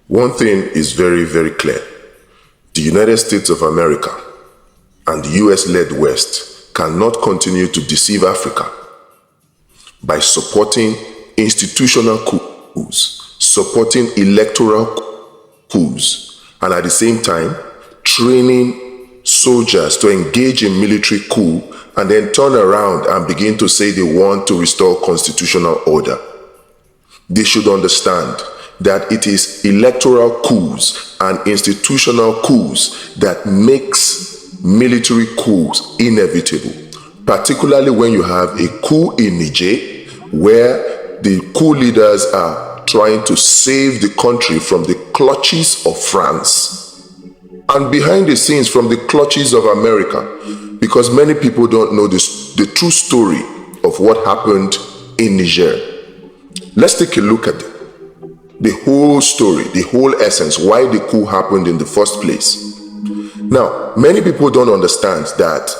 One thing is very, very clear. The United States of America and the US-led West cannot continue to deceive Africa by supporting institutional coups, supporting electoral coups, and at the same time, training soldiers to engage in military coup and then turn around and begin to say they want to restore constitutional order. They should understand that it is electoral coups and institutional coups that makes military coups inevitable, particularly when you have a coup in Niger, where the coup leaders are trying to save the country from the clutches of France and behind the scenes from the clutches of America, because many people don't know the true story of what happened in Niger. Let's take a look at the whole story, the whole essence, why the coup happened in the first place. Now, many people don't understand that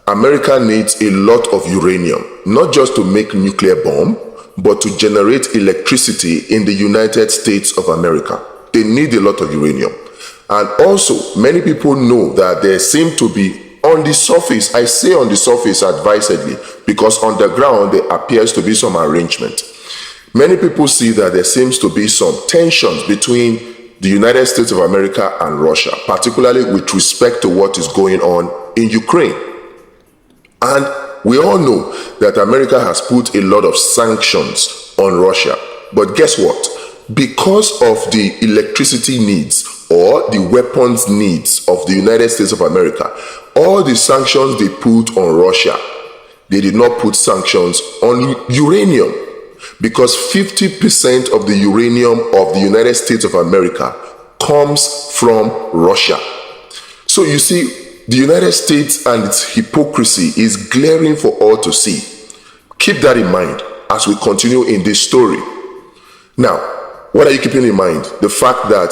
America needs a lot of uranium, not just to make nuclear bomb, but to generate electricity in the United States of America. They need a lot of uranium. And also, many people know that there seem to be, on the surface, I say on the surface advisedly, because on the ground there appears to be some arrangement. Many people see that there seems to be some tensions between the United States of America and Russia, particularly with respect to what is going on in Ukraine. And we all know that America has put a lot of sanctions on Russia. But guess what? Because of the electricity needs or the weapons needs of the United States of America, all the sanctions they put on Russia, they did not put sanctions on uranium, because 50% of the uranium of the United States of America comes from Russia. So you see, the United States and its hypocrisy is glaring for all to see. Keep that in mind as we continue in this story. Now, what are you keeping in mind? The fact that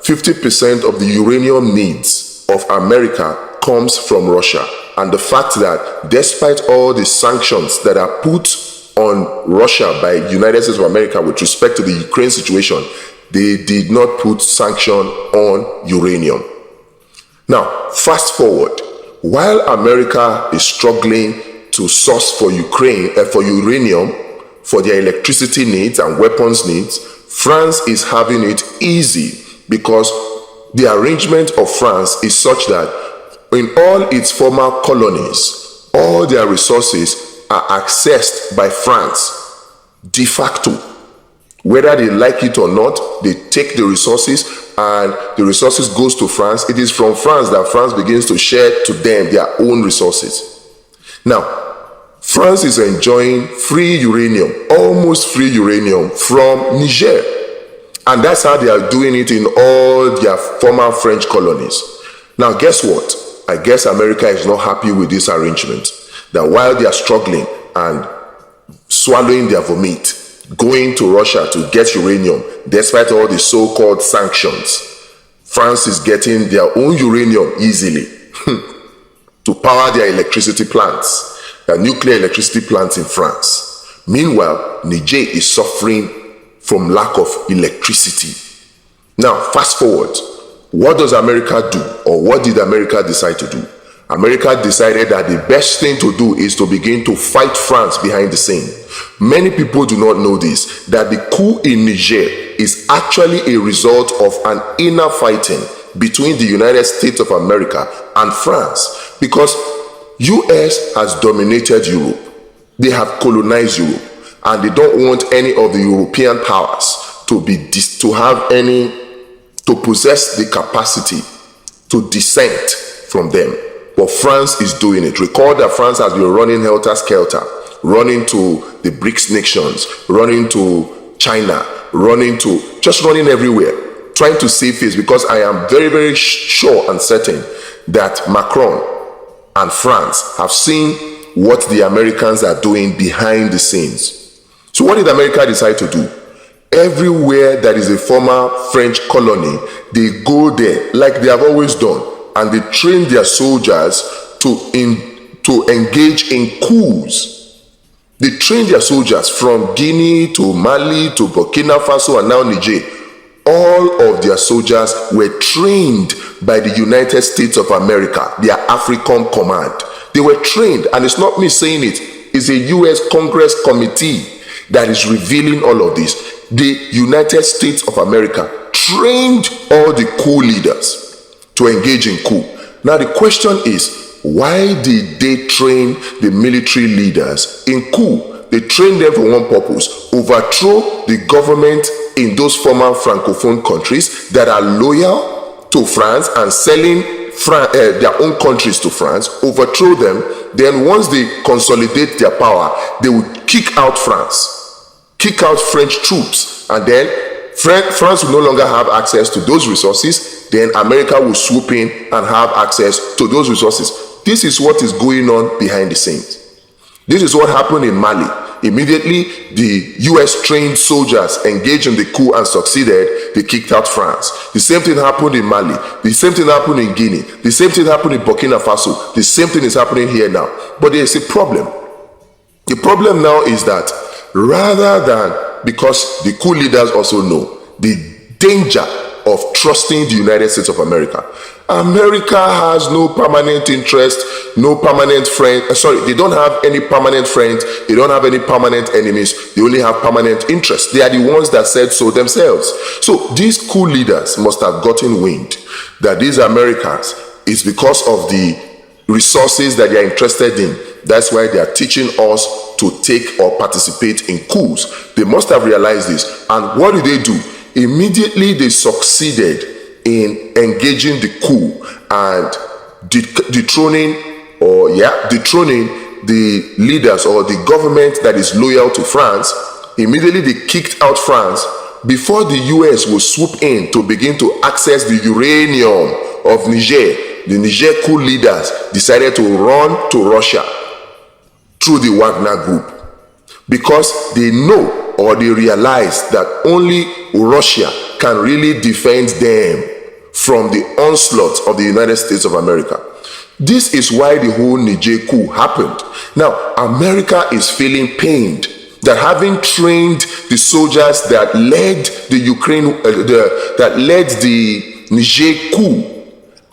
50% of the uranium needs of America comes from Russia, and the fact that despite all the sanctions that are put on Russia by the United States of America with respect to the Ukraine situation, they did not put sanction on uranium. Now, fast forward. While America is struggling to source for Ukraine for uranium for their electricity needs and weapons needs, France is having it easy, because the arrangement of France is such that in all its former colonies, all their resources are accessed by France de facto. Whether they like it or not, they take the resources and the resources goes to France. It is from France that France begins to share to them their own resources. Now, France is enjoying free uranium, almost free uranium from Niger. And that's how they are doing it in all their former French colonies. Now, guess what? I guess America is not happy with this arrangement. That while they are struggling and swallowing their vomit, going to Russia to get uranium, despite all the so-called sanctions, France is getting their own uranium easily to power their electricity plants, their nuclear electricity plants in France. Meanwhile, Niger is suffering from lack of electricity. Now, fast forward. What does America do, or what did America decide to do? America decided that the best thing to do is to begin to fight France behind the scene. Many people do not know this, that the coup in Niger is actually a result of an inner fighting between the United States of America and France, because US has dominated Europe. They have colonized Europe, and they don't want any of the European powers to possess the capacity to dissent from them. But France is doing it. Recall that France has been running helter-skelter, running to the BRICS nations, running to China, running everywhere, trying to save face, because I am very, very sure and certain that Macron and France have seen what the Americans are doing behind the scenes. So what did America decide to do? Everywhere that is a former French colony, they go there like they have always done, and they train their soldiers to engage in coups. They train their soldiers from Guinea to Mali to Burkina Faso and now Niger all of their soldiers were trained by the United States of America, their African command. They were trained, and it's not me saying it, it's a US Congress committee that is revealing all of this. The United States of America trained all the coup leaders to engage in coup. Now the question is, why did they train the military leaders in coup? They trained them for one purpose: overthrow the government in those former Francophone countries that are loyal to France and selling their own countries to France, overthrow them. Then once they consolidate their power, they would kick out France, kick out French troops, and then France will no longer have access to those resources. Then America will swoop in and have access to those resources. This is what is going on behind the scenes. This is what happened in Mali. Immediately, the US trained soldiers engaged in the coup and succeeded. They kicked out France. The same thing happened in Mali. The same thing happened in Guinea. The same thing happened in Burkina Faso. The same thing is happening here now. But there is a problem. The problem now is that rather than, because the coup leaders also know the danger of trusting the United States of America. America has no permanent interest, no permanent friend. They don't have any permanent friends. They don't have any permanent enemies. They only have permanent interests. They are the ones that said so themselves. So these coup leaders must have gotten wind that these Americans, is because of the resources that they are interested in. That's why they are teaching us to take or participate in coups. They must have realized this. And what did they do? Immediately they succeeded in engaging the coup and dethroning the leaders or the government that is loyal to France. Immediately they kicked out France before the US will swoop in to begin to access the uranium of Niger. The Niger coup leaders decided to run to Russia through the Wagner group because they know or they realize that only Russia can really defend them from the onslaught of the United States of America. This is why the whole Niger coup happened. Now, America is feeling pained that having trained the soldiers that led the Niger coup,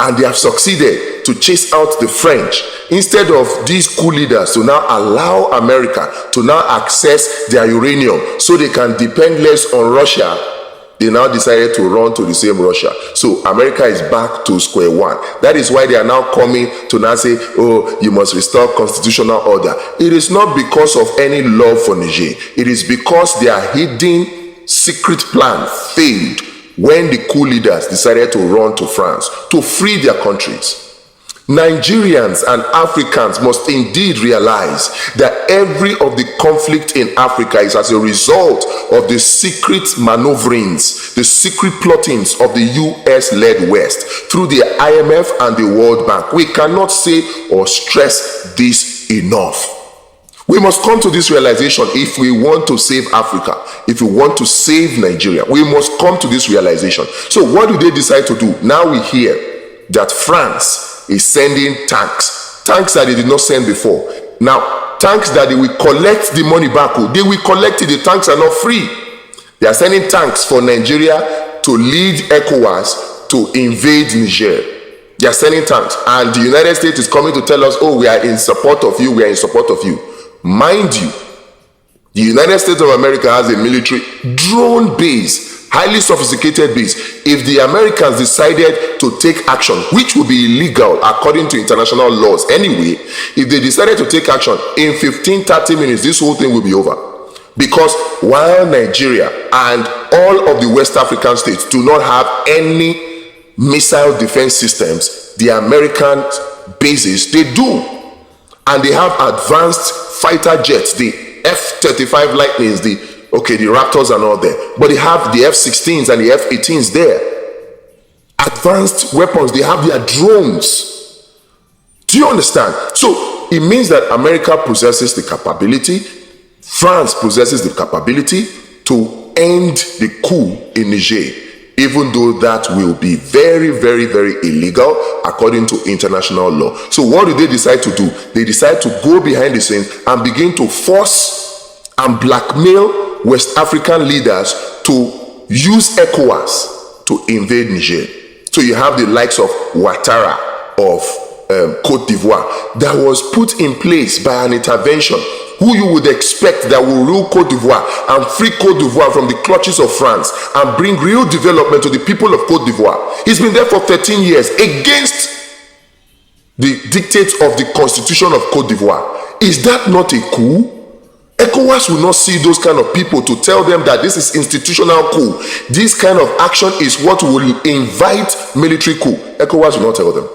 and they have succeeded to chase out the French, instead of these coup leaders to now allow America to now access their uranium so they can depend less on Russia, they now decided to run to the same Russia. So America is back to square one. That is why they are now coming to now say, oh, you must restore constitutional order. It is not because of any love for Niger. It is because their hidden secret plan failed when the coup leaders decided to run to France to free their countries. Nigerians and Africans must indeed realize that every of the conflict in Africa is as a result of the secret maneuverings, the secret plottings of the US-led West through the IMF and the World Bank. We cannot say or stress this enough. We must come to this realization if we want to save Africa, if we want to save Nigeria. We must come to this realization. So what do they decide to do? Now we hear that France is sending tanks that they did not send before. Now, tanks that they will collect the money back. They will collect it. The tanks are not free. They are sending tanks for Nigeria to lead ECOWAS to invade Niger. They are sending tanks. And the United States is coming to tell us, oh, we are in support of you. We are in support of you. Mind you, the United States of America has a military drone base, highly sophisticated base. If the Americans decided to take action, which would be illegal according to international laws anyway, if they decided to take action in 15-30 minutes, this whole thing will be over. Because while Nigeria and all of the West African states do not have any missile defense systems, the American bases, they do. And they have advanced fighter jets, the F-35 Lightnings, the Raptors and all there. But they have the F-16s and the F-18s there. Advanced weapons, they have their drones. Do you understand? So it means that America possesses the capability, France possesses the capability to end the coup in Niger, even though that will be very, very, very illegal according to international law. So what do they decide to do? They decide to go behind the scenes and begin to force and blackmail West African leaders to use ECOWAS to invade Niger. So you have the likes of Ouattara of Côte d'Ivoire that was put in place by an intervention who you would expect that will rule Côte d'Ivoire and free Côte d'Ivoire from the clutches of France and bring real development to the people of Côte d'Ivoire. He's been there for 13 years against the dictates of the constitution of Côte d'Ivoire. Is that not a coup? ECOWAS will not see those kind of people to tell them that this is institutional coup. This kind of action is what will invite military coup. ECOWAS will not tell them.